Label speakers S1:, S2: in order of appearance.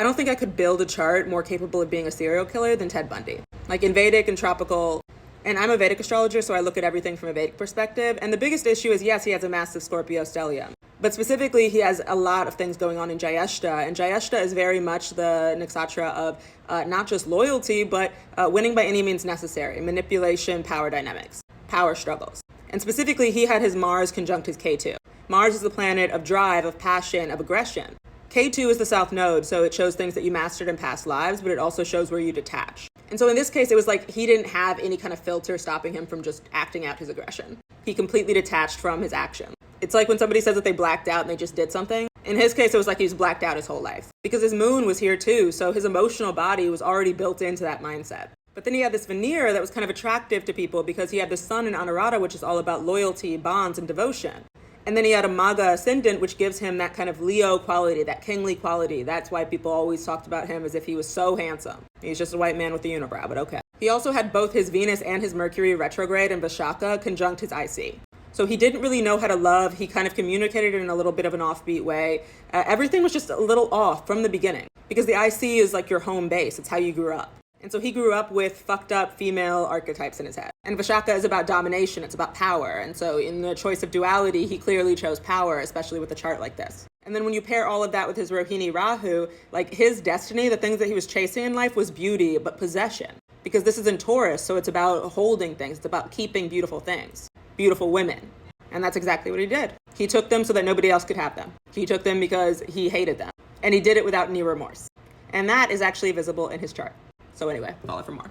S1: I don't think I could build a chart more capable of being a serial killer than Ted Bundy. Like in Vedic and tropical, and I'm a Vedic astrologer, so I look at everything from a Vedic perspective. And the biggest issue is, yes, he has a massive Scorpio stellium. But specifically, he has a lot of things going on in Jyeshta. And Jyeshta is very much the nakshatra of not just loyalty, but winning by any means necessary, manipulation, power dynamics, power struggles. And specifically, he had his Mars conjunct his K2. Mars is the planet of drive, of passion, of aggression. K2 is the south node, so it shows things that you mastered in past lives, but it also shows where you detach. And so in this case, it was like he didn't have any kind of filter stopping him from just acting out his aggression. He completely detached from his action. It's like when somebody says that they blacked out and they just did something. In his case, it was like he was blacked out his whole life. Because his moon was here too, so his emotional body was already built into that mindset. But then he had this veneer that was kind of attractive to people because he had the sun in Anuradha, which is all about loyalty, bonds, and devotion. And then he had a Magha ascendant, which gives him that kind of Leo quality, that kingly quality. That's why people always talked about him as if he was so handsome. He's just a white man with a unibrow, but okay. He also had both his Venus and his Mercury retrograde in Vishaka conjunct his IC. So he didn't really know how to love. He kind of communicated in a little bit of an offbeat way. Everything was just a little off from the beginning because the IC is like your home base. It's how you grew up. And so he grew up with fucked up female archetypes in his head. And Vishaka is about domination. It's about power. And so in the choice of duality, he clearly chose power, especially with a chart like this. And then when you pair all of that with his Rohini Rahu, like his destiny, the things that he was chasing in life was beauty, but possession. Because this is in Taurus, so it's about holding things. It's about keeping beautiful things, beautiful women. And that's exactly what he did. He took them so that nobody else could have them. He took them because he hated them. And he did it without any remorse. And that is actually visible in his chart. So anyway, follow for more.